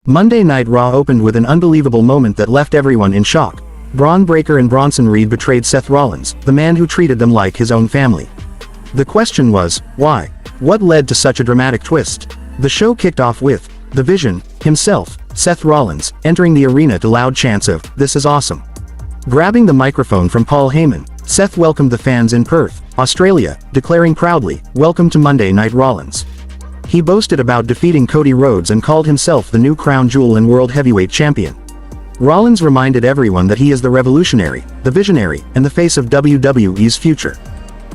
Monday Night Raw opened with an unbelievable moment that left everyone in shock. Braun Breaker and Bronson Reed betrayed Seth Rollins, the man who treated them like his own family. The question was, why? What led to such a dramatic twist? The show kicked off with The Vision, himself, Seth Rollins, entering the arena to loud chants of, "This is awesome." Grabbing the microphone from Paul Heyman, Seth welcomed the fans in Perth, Australia, declaring proudly, "Welcome to Monday Night Rollins." He boasted about defeating Cody Rhodes and called himself the new crown jewel and world heavyweight champion. Rollins reminded everyone that he is the revolutionary, the visionary, and the face of WWE's future.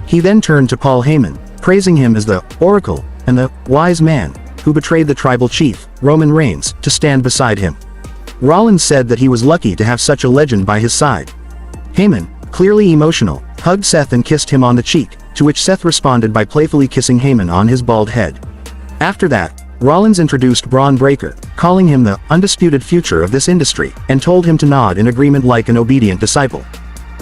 He then turned to Paul Heyman, praising him as the Oracle and the wise man who betrayed the tribal chief, Roman Reigns, to stand beside him. Rollins said that he was lucky to have such a legend by his side. Heyman, clearly emotional, hugged Seth and kissed him on the cheek, to which Seth responded by playfully kissing Heyman on his bald head. After that, Rollins introduced Braun Breaker, calling him the undisputed future of this industry, and told him to nod in agreement like an obedient disciple.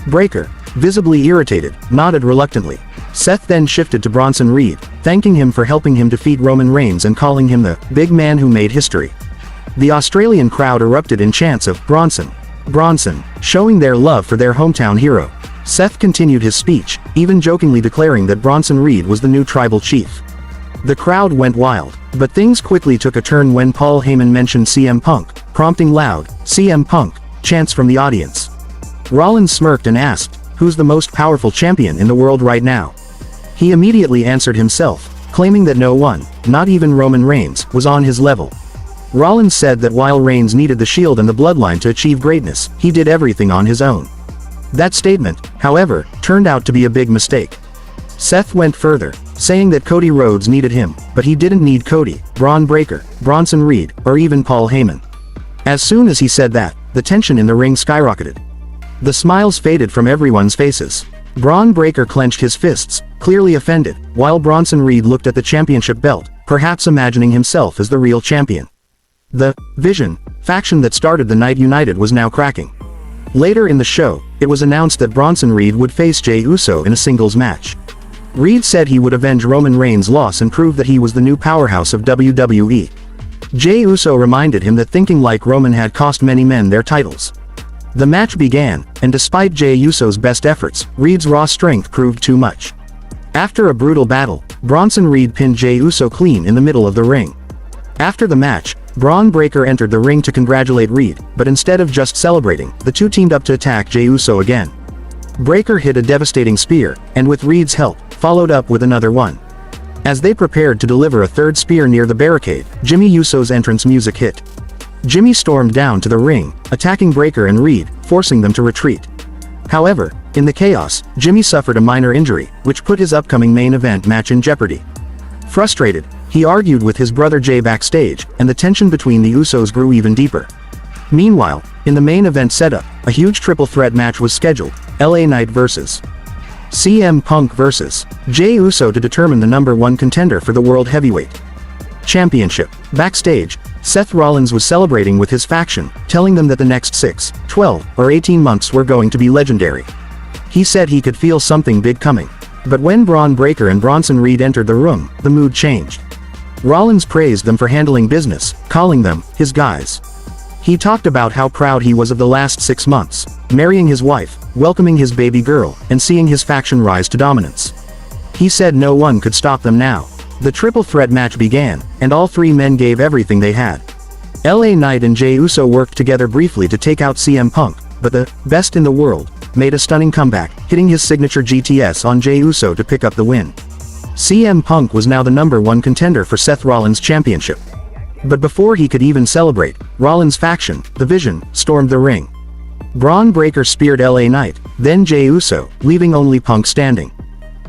Breaker, visibly irritated, nodded reluctantly. Seth then shifted to Bronson Reed, thanking him for helping him defeat Roman Reigns and calling him the big man who made history. The Australian crowd erupted in chants of Bronson, Bronson, showing their love for their hometown hero. Seth continued his speech, even jokingly declaring that Bronson Reed was the new tribal chief. The crowd went wild, but things quickly took a turn when Paul Heyman mentioned CM Punk, prompting loud, "CM Punk," chants from the audience. Rollins smirked and asked, "Who's the most powerful champion in the world right now?" He immediately answered himself, claiming that no one, not even Roman Reigns, was on his level. Rollins said that while Reigns needed the Shield and the Bloodline to achieve greatness, he did everything on his own. That statement, however, turned out to be a big mistake. Seth went further, saying that Cody Rhodes needed him, but he didn't need Cody, Braun Breaker, Bronson Reed, or even Paul Heyman. As soon as he said that, the tension in the ring skyrocketed. The smiles faded from everyone's faces. Braun Breaker clenched his fists, clearly offended, while Bronson Reed looked at the championship belt, perhaps imagining himself as the real champion. The Vision faction that started the Night United was now cracking. Later in the show, it was announced that Bronson Reed would face Jey Uso in a singles match. Reed said he would avenge Roman Reigns' loss and prove that he was the new powerhouse of WWE. Jey Uso reminded him that thinking like Roman had cost many men their titles. The match began, and despite Jey Uso's best efforts, Reed's raw strength proved too much. After a brutal battle, Bronson Reed pinned Jey Uso clean in the middle of the ring. After the match, Braun Breaker entered the ring to congratulate Reed, but instead of just celebrating, the two teamed up to attack Jey Uso again. Breaker hit a devastating spear, and with Reed's help, followed up with another one. As they prepared to deliver a third spear near the barricade, Jimmy Uso's entrance music hit. Jimmy stormed down to the ring, attacking Breaker and Reed, forcing them to retreat. However, in the chaos, Jimmy suffered a minor injury, which put his upcoming main event match in jeopardy. Frustrated, he argued with his brother Jay backstage, and the tension between the Usos grew even deeper. Meanwhile, in the main event setup, a huge triple threat match was scheduled, LA Knight vs. CM Punk vs. Jey Uso to determine the #1 contender for the World Heavyweight Championship. Backstage, Seth Rollins was celebrating with his faction, telling them that the next 6, 12, or 18 months were going to be legendary. He said he could feel something big coming. But when Braun Breaker and Bronson Reed entered the room, the mood changed. Rollins praised them for handling business, calling them his guys. He talked about how proud he was of the last 6 months, marrying his wife, welcoming his baby girl, and seeing his faction rise to dominance. He said no one could stop them now. The triple threat match began, and all three men gave everything they had. LA Knight and Jey Uso worked together briefly to take out CM Punk, but the best in the world made a stunning comeback, hitting his signature GTS on Jey Uso to pick up the win. CM Punk was now the #1 contender for Seth Rollins' championship. But before he could even celebrate, Rollins' faction, the Vision, stormed the ring. Braun Breaker speared LA Knight, then Jey Uso, leaving only Punk standing.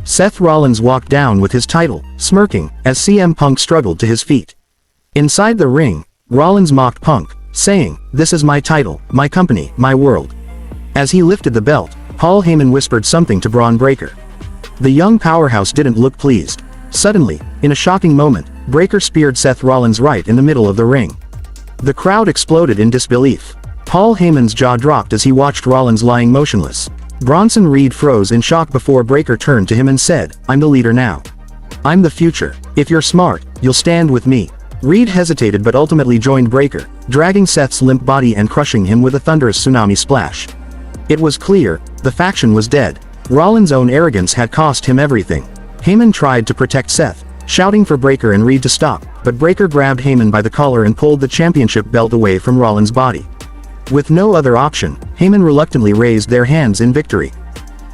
Seth Rollins walked down with his title, smirking, as CM Punk struggled to his feet. Inside the ring, Rollins mocked Punk, saying, "This is my title, my company, my world." As he lifted the belt, Paul Heyman whispered something to Braun Breaker. The young powerhouse didn't look pleased. Suddenly, in a shocking moment, Breaker speared Seth Rollins right in the middle of the ring. The crowd exploded in disbelief. Paul Heyman's jaw dropped as he watched Rollins lying motionless. Bronson Reed froze in shock before Breaker turned to him and said, "I'm the leader now. I'm the future. If you're smart, you'll stand with me." Reed hesitated but ultimately joined Breakker, dragging Seth's limp body and crushing him with a thunderous tsunami splash. It was clear, the faction was dead. Rollins' own arrogance had cost him everything. Heyman tried to protect Seth, shouting for Breakker and Reed to stop, but Breakker grabbed Heyman by the collar and pulled the championship belt away from Rollins' body. With no other option, Heyman reluctantly raised their hands in victory.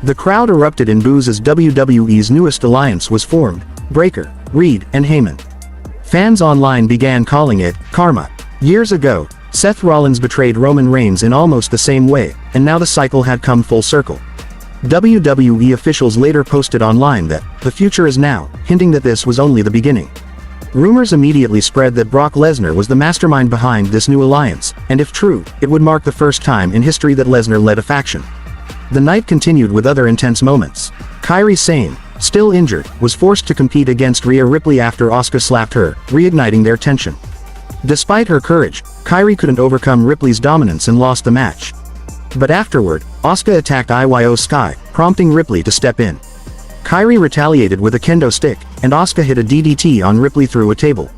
The crowd erupted in boos as WWE's newest alliance was formed: Breakker, Reed, and Heyman. Fans online began calling it karma. Years ago, Seth Rollins betrayed Roman Reigns in almost the same way, and now the cycle had come full circle. WWE officials later posted online that the future is now, hinting that this was only the beginning. Rumors immediately spread that Brock Lesnar was the mastermind behind this new alliance, and if true, it would mark the first time in history that Lesnar led a faction. The night continued with other intense moments. Kairi Sane, still injured, was forced to compete against Rhea Ripley after Asuka slapped her, reigniting their tension. Despite her courage, Kairi couldn't overcome Ripley's dominance and lost the match. But afterward, Asuka attacked Io Sky, prompting Ripley to step in. Kairi retaliated with a kendo stick, and Asuka hit a DDT on Ripley through a table.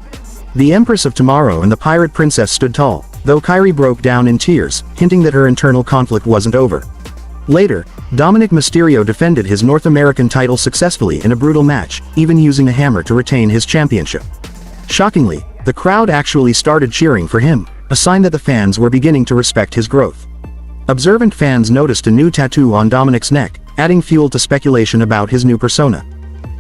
The Empress of Tomorrow and the Pirate Princess stood tall, though Kairi broke down in tears, hinting that her internal conflict wasn't over. Later, Dominic Mysterio defended his North American title successfully in a brutal match, even using a hammer to retain his championship. Shockingly, the crowd actually started cheering for him, a sign that the fans were beginning to respect his growth. Observant fans noticed a new tattoo on Dominic's neck, adding fuel to speculation about his new persona.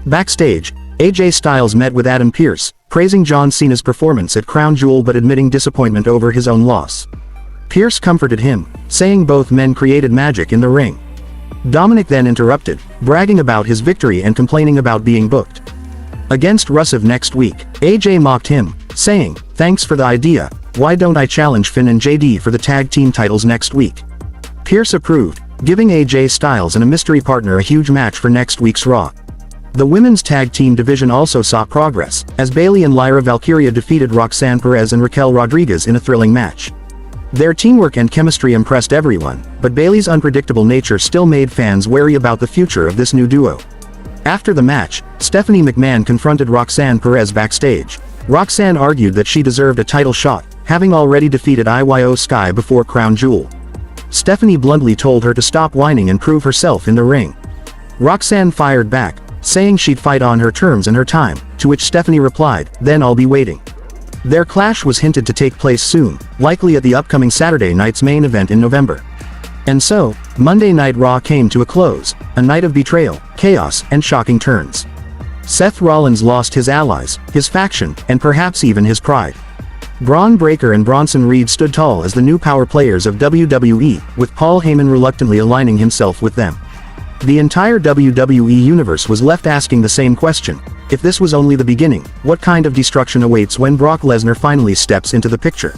Backstage, AJ Styles met with Adam Pearce, praising John Cena's performance at Crown Jewel but admitting disappointment over his own loss. Pearce comforted him, saying both men created magic in the ring. Dominic then interrupted, bragging about his victory and complaining about being booked against Rusev next week. AJ mocked him, saying, "Thanks for the idea, why don't I challenge Finn and JD for the tag team titles next week?" Pearce approved, giving AJ Styles and a mystery partner a huge match for next week's Raw. The women's tag team division also saw progress, as Bayley and Lyra Valkyria defeated Roxanne Perez and Raquel Rodriguez in a thrilling match. Their teamwork and chemistry impressed everyone, but Bayley's unpredictable nature still made fans wary about the future of this new duo. After the match, Stephanie McMahon confronted Roxanne Perez backstage. Roxanne argued that she deserved a title shot, having already defeated Io Sky before Crown Jewel. Stephanie bluntly told her to stop whining and prove herself in the ring. Roxanne fired back, saying she'd fight on her terms and her time, to which Stephanie replied, "Then I'll be waiting." Their clash was hinted to take place soon, likely at the upcoming Saturday night's main event in November. And so, Monday Night Raw came to a close, a night of betrayal, chaos, and shocking turns. Seth Rollins lost his allies, his faction, and perhaps even his pride. Braun Breaker and Bronson Reed stood tall as the new power players of WWE, with Paul Heyman reluctantly aligning himself with them. The entire WWE universe was left asking the same question: if this was only the beginning, what kind of destruction awaits when Brock Lesnar finally steps into the picture?